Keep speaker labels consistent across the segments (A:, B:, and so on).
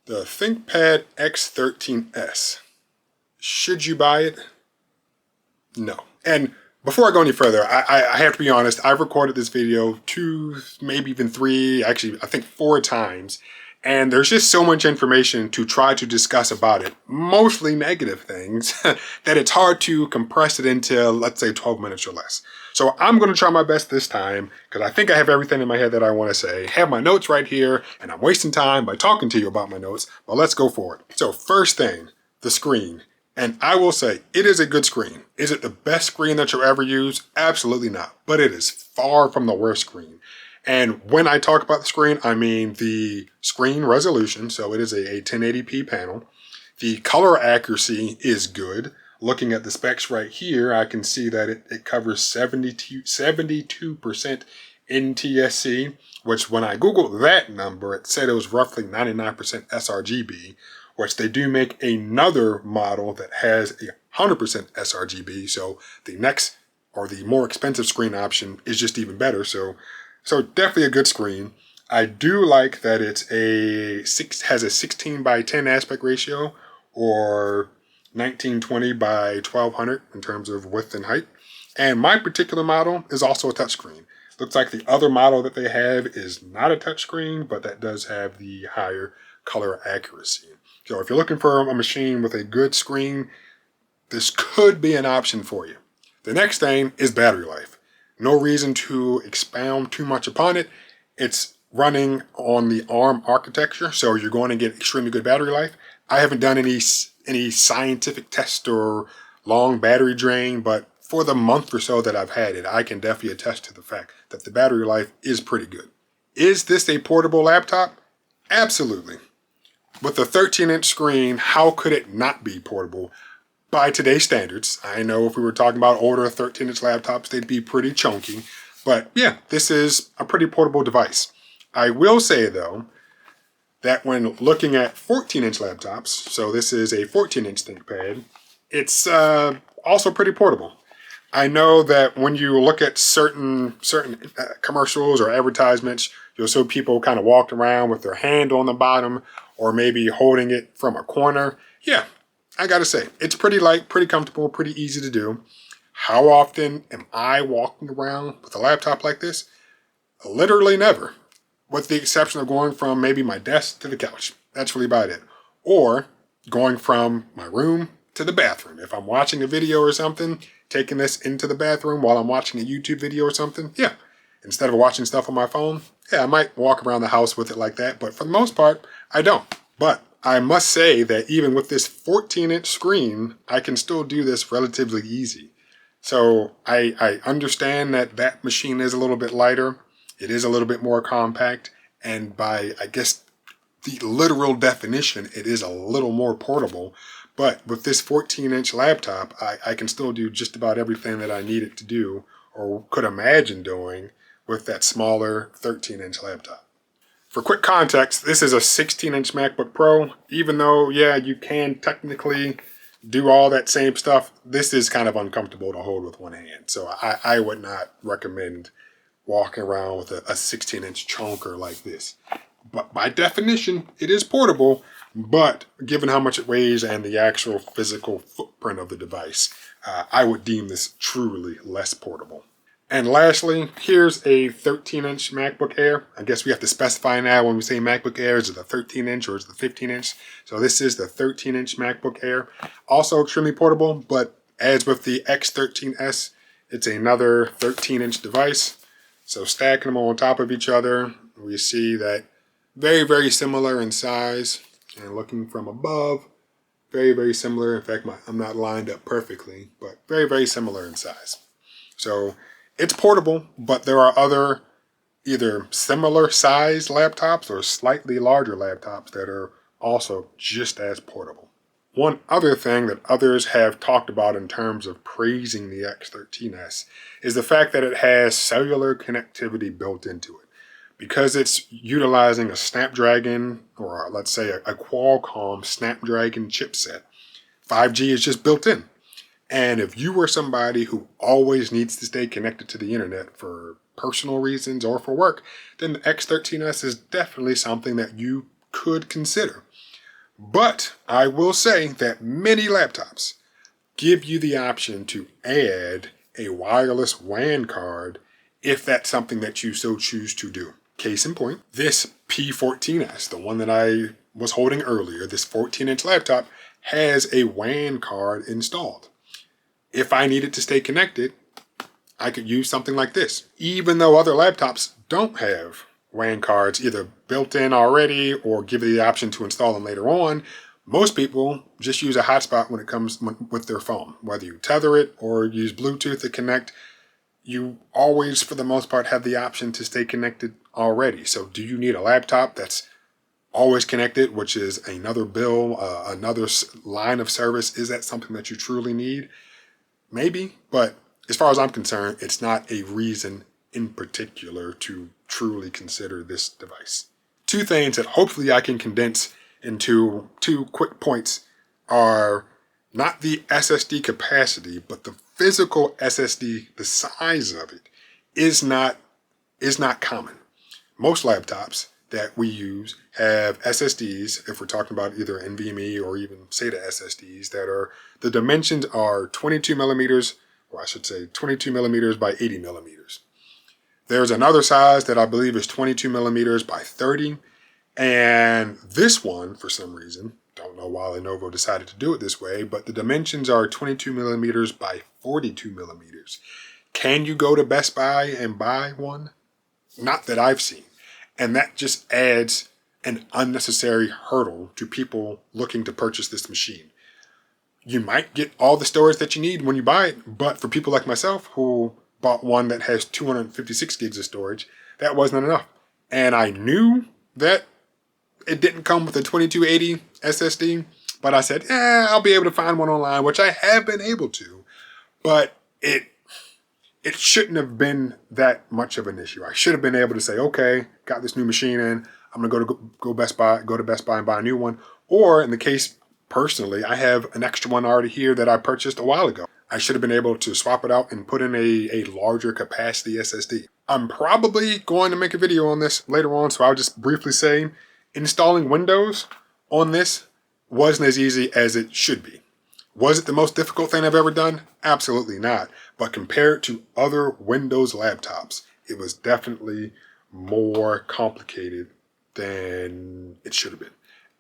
A: The ThinkPad X13s. Should you buy it? No. And before I go any further, I have to be honest, I've recorded this video 2, maybe even 3, actually I think 4 times, and there's just so much information to try to discuss about it, mostly negative things, that it's hard to compress it into, let's say, 12 minutes or less. So I'm going to try my best this time, because I think I have everything in my head that I want to say. I have my notes right here, and I'm wasting time by talking to you about my notes, but let's go for it. So first thing, the screen. And I will say, it is a good screen. Is it the best screen that you'll ever use? Absolutely not. But it is far from the worst screen. And when I talk about the screen, I mean the screen resolution. So it is a 1080p panel. The color accuracy is good. Looking at the specs right here, I can see that it covers 72% NTSC, which when I Googled that number, it said it was roughly 99% sRGB, which they do make another model that has 100% sRGB. So the next, or the more expensive screen option is just even better. So definitely a good screen. I do like that it's has a 16:10 aspect ratio, or 1920 by 1200 in terms of width and height. And my particular model is also a touchscreen. Looks like the other model that they have is not a touchscreen, but that does have the higher color accuracy. So if you're looking for a machine with a good screen, this could be an option for you. The next thing is battery life. No reason to expound too much upon it. It's running on the ARM architecture, so you're going to get extremely good battery life. I haven't done any scientific test or long battery drain, but for the month or so that I've had it, I can definitely attest to the fact that the battery life is pretty good. Is this a portable laptop? Absolutely. With a 13-inch screen, how could it not be portable by today's standards? I know if we were talking about older 13-inch laptops, they'd be pretty chunky. But yeah, this is a pretty portable device. I will say, though, that when looking at 14-inch laptops, so this is a 14-inch ThinkPad, it's also pretty portable. I know that when you look at certain commercials or advertisements, you'll see people kind of walking around with their hand on the bottom, or maybe holding it from a corner. Yeah, I gotta say, it's pretty light, pretty comfortable, pretty easy to do. How often am I walking around with a laptop like this? Literally never, with the exception of going from maybe my desk to the couch. That's really about it. Or going from my room to the bathroom. If I'm watching a video or something, taking this into the bathroom while I'm watching a YouTube video or something, yeah. Instead of watching stuff on my phone, yeah, I might walk around the house with it like that, but for the most part, I don't. But I must say that even with this 14-inch screen, I can still do this relatively easy. So I understand that machine is a little bit lighter. It is a little bit more compact. And by, I guess, the literal definition, it is a little more portable. But with this 14-inch laptop, I can still do just about everything that I need it to do, or could imagine doing, with that smaller 13-inch laptop. For quick context, this is a 16-inch MacBook Pro. Even though, yeah, you can technically do all that same stuff, this is kind of uncomfortable to hold with one hand. So I would not recommend walking around with a 16-inch chunker like this. But by definition, it is portable, but given how much it weighs and the actual physical footprint of the device, I would deem this truly less portable. And lastly, here's a 13-inch MacBook Air. I guess we have to specify now when we say MacBook Air, is it the 13-inch or is it the 15-inch? So this is the 13-inch MacBook Air. Also extremely portable, but as with the X13s, it's another 13-inch device. So stacking them on top of each other, we see that very, very similar in size. And looking from above, very, very similar. In fact, I'm not lined up perfectly, but very, very similar in size. So it's portable, but there are other either similar size laptops or slightly larger laptops that are also just as portable. One other thing that others have talked about in terms of praising the X13s is the fact that it has cellular connectivity built into it. Because it's utilizing a Snapdragon, or let's say a Qualcomm Snapdragon chipset, 5G is just built in. And if you were somebody who always needs to stay connected to the internet for personal reasons or for work, then the X13s is definitely something that you could consider. But I will say that many laptops give you the option to add a wireless WAN card if that's something that you so choose to do. Case in point, this P14s, the one that I was holding earlier, this 14-inch laptop, has a WAN card installed. If I needed to stay connected, I could use something like this. Even though other laptops don't have WAN cards either built in already or give you the option to install them later on, most people just use a hotspot when it comes with their phone. Whether you tether it or use Bluetooth to connect, you always, for the most part, have the option to stay connected already. So do you need a laptop that's always connected, which is another bill, another line of service? Is that something that you truly need? Maybe, but as far as I'm concerned, it's not a reason in particular to truly consider this device. Two things that hopefully I can condense into 2 quick points are not the SSD capacity, but the physical SSD, the size of it is not common. Most laptops that we use have SSDs, if we're talking about either NVMe or even SATA SSDs, the dimensions are 22 millimeters, or I should say 22 millimeters by 80 millimeters. There's another size that I believe is 22 millimeters by 30. And this one, for some reason, don't know why Lenovo decided to do it this way, but the dimensions are 22 millimeters by 42 millimeters. Can you go to Best Buy and buy one? Not that I've seen. And that just adds an unnecessary hurdle to people looking to purchase this machine. You might get all the storage that you need when you buy it, but for people like myself who bought one that has 256 gigs of storage, that wasn't enough. And I knew that it didn't come with a 2280 SSD, but I said, I'll be able to find one online, which I have been able to, but it shouldn't have been that much of an issue. I should have been able to say, okay, got this new machine in, I'm gonna go to Best Buy and buy a new one. Or in the case, personally, I have an extra one already here that I purchased a while ago. I should have been able to swap it out and put in a larger capacity SSD. I'm probably going to make a video on this later on, so I'll just briefly say, installing Windows on this wasn't as easy as it should be. Was it the most difficult thing I've ever done? Absolutely not. But compared to other Windows laptops, it was definitely more complicated than it should have been.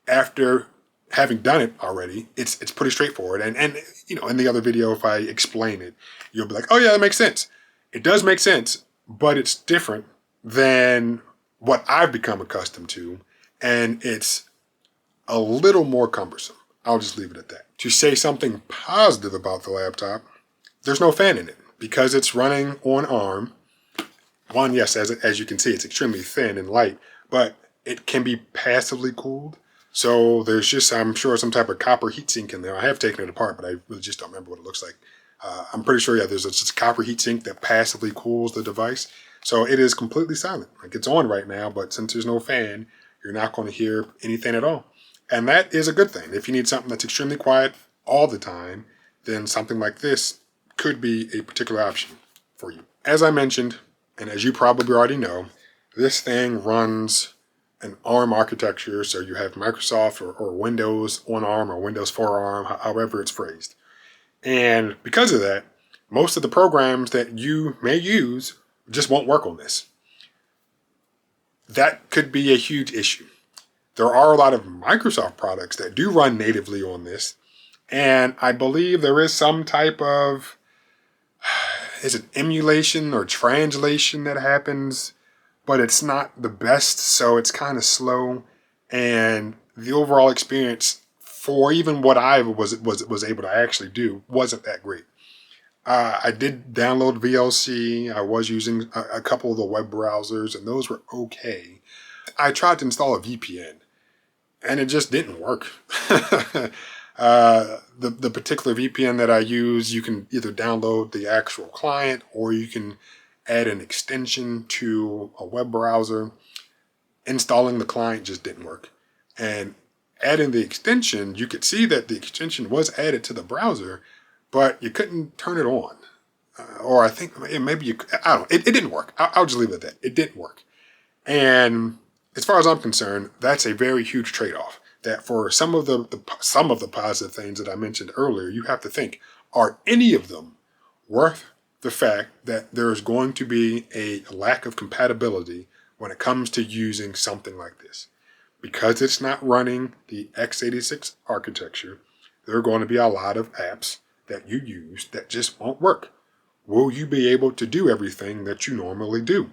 A: After having done it already, it's pretty straightforward. And you know, in the other video, if I explain it, you'll be like, oh yeah, that makes sense. It does make sense, but it's different than what I've become accustomed to. And it's a little more cumbersome. I'll just leave it at that. To say something positive about the laptop, there's no fan in it because it's running on ARM. One, yes, as you can see, it's extremely thin and light, but it can be passively cooled. So there's just, I'm sure, some type of copper heatsink in there. I have taken it apart, but I really just don't remember what it looks like. I'm pretty sure, yeah, there's just a copper heatsink that passively cools the device. So it is completely silent. Like, it's on right now, but since there's no fan, you're not going to hear anything at all. And that is a good thing. If you need something that's extremely quiet all the time, then something like this could be a particular option for you. As I mentioned, and as you probably already know, this thing runs an ARM architecture, so you have Microsoft or Windows on ARM or Windows for ARM, however it's phrased. And because of that, most of the programs that you may use just won't work on this. That could be a huge issue. There are a lot of Microsoft products that do run natively on this, and I believe there is some type of, is it emulation or translation that happens, but it's not the best, so it's kind of slow, and the overall experience for even what I was able to actually do wasn't that great. I did download VLC. I was using a couple of the web browsers, and those were okay. I tried to install a VPN, and it just didn't work. The particular VPN that I use, you can either download the actual client or you can add an extension to a web browser. Installing the client just didn't work. And adding the extension, you could see that the extension was added to the browser, but you couldn't turn it on. Or I think maybe you, I don't know. It didn't work. I'll just leave it at that. It didn't work. And as far as I'm concerned, that's a very huge trade-off. that for some of the positive things that I mentioned earlier, you have to think, are any of them worth the fact that there is going to be a lack of compatibility when it comes to using something like this? Because it's not running the x86 architecture, there are going to be a lot of apps that you use that just won't work. Will you be able to do everything that you normally do?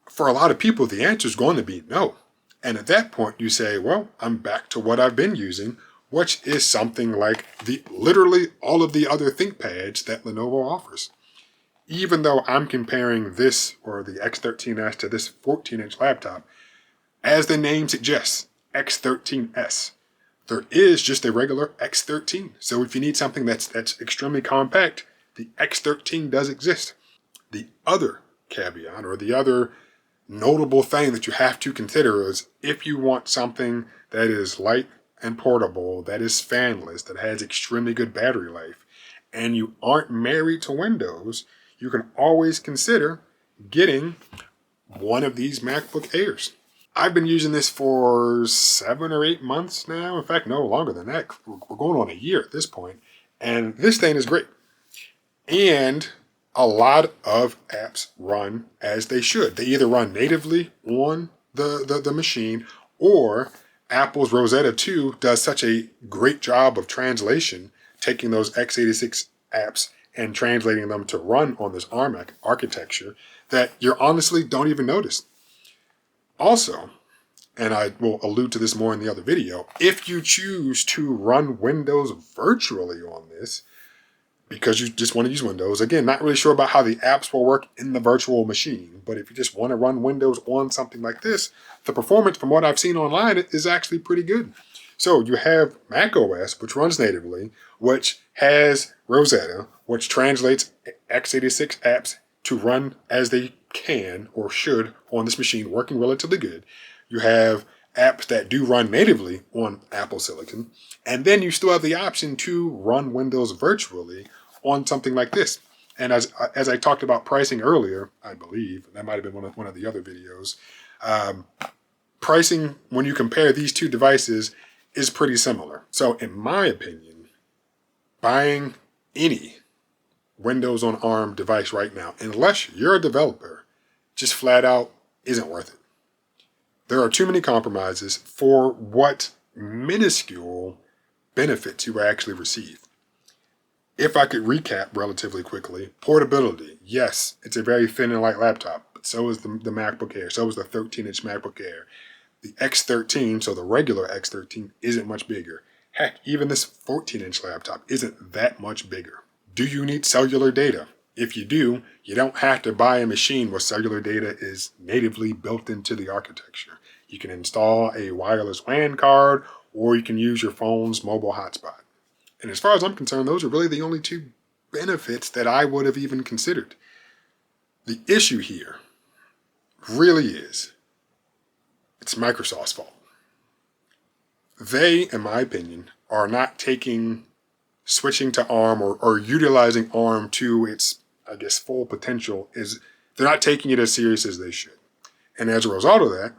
A: For a lot of people, the answer is going to be no. And at that point, you say, well, I'm back to what I've been using, which is something like literally all of the other ThinkPads that Lenovo offers. Even though I'm comparing this, or the X13s, to this 14-inch laptop, as the name suggests, X13s, there is just a regular X13. So if you need something that's extremely compact, the X13 does exist. The other caveat, or the other notable thing that you have to consider, is if you want something that is light and portable, that is fanless, that has extremely good battery life, and you aren't married to Windows, you can always consider getting one of these MacBook Airs. I've been using this for 7 or 8 months now. In fact, no longer than that. We're going on a year at this point. And this thing is great. And a lot of apps run as they should. They either run natively on the machine, or Apple's Rosetta 2 does such a great job of translation, taking those x86 apps and translating them to run on this ARM architecture, that you honestly don't even notice. Also, and I will allude to this more in the other video, if you choose to run Windows virtually on this, because you just want to use Windows, again, not really sure about how the apps will work in the virtual machine, but if you just want to run Windows on something like this, the performance from what I've seen online is actually pretty good. So you have macOS, which runs natively, which has Rosetta, which translates x86 apps to run as they can or should on this machine, working relatively good. You have apps that do run natively on Apple Silicon, and then you still have the option to run Windows virtually on something like this. And as I talked about pricing earlier, I believe, that might have been one of the other videos, pricing when you compare these two devices is pretty similar. So in my opinion, buying any Windows on ARM device right now, unless you're a developer, just flat out isn't worth it. There are too many compromises for what minuscule benefits you actually receive. If I could recap relatively quickly, portability. Yes, it's a very thin and light laptop, but so is the MacBook Air. So is the 13-inch MacBook Air. The X13, so the regular X13, isn't much bigger. Heck, even this 14-inch laptop isn't that much bigger. Do you need cellular data? If you do, you don't have to buy a machine where cellular data is natively built into the architecture. You can install a wireless WAN card, or you can use your phone's mobile hotspot. And as far as I'm concerned, those are really the only two benefits that I would have even considered. The issue here really is, it's Microsoft's fault. They, in my opinion, are not switching to ARM or utilizing ARM to its, I guess, full potential. They're not taking it as serious as they should. And as a result of that,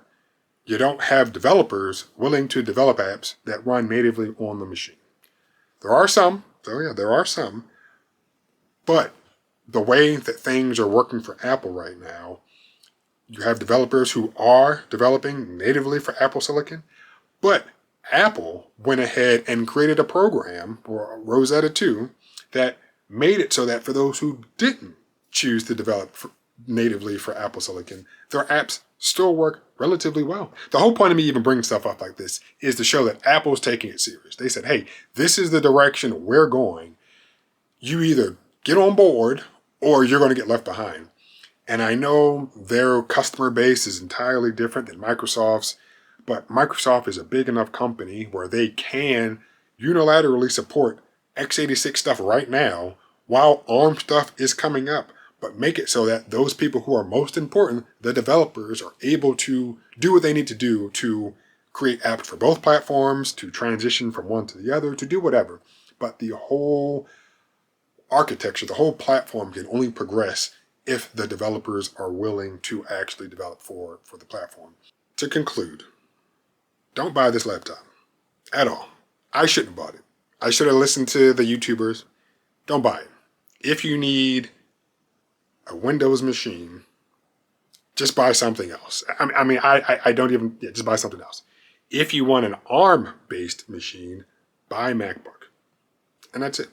A: you don't have developers willing to develop apps that run natively on the machine. There are some, but the way that things are working for Apple right now, you have developers who are developing natively for Apple Silicon, but Apple went ahead and created a program, or Rosetta 2, that made it so that for those who didn't choose to develop natively for Apple Silicon, their apps still work relatively well. The whole point of me even bringing stuff up like this is to show that Apple's taking it serious. They said, hey, this is the direction we're going. You either get on board or you're going to get left behind. And I know their customer base is entirely different than Microsoft's, but Microsoft is a big enough company where they can unilaterally support x86 stuff right now while ARM stuff is coming up, but make it so that those people who are most important, the developers, are able to do what they need to do to create apps for both platforms, to transition from one to the other, to do whatever. But the whole architecture, the whole platform can only progress if the developers are willing to actually develop for the platform. To conclude, don't buy this laptop at all. I shouldn't have bought it. I should have listened to the YouTubers. Don't buy it. If you need a Windows machine, just buy something else. I don't even, just buy something else. If you want an ARM-based machine, buy MacBook. And that's it.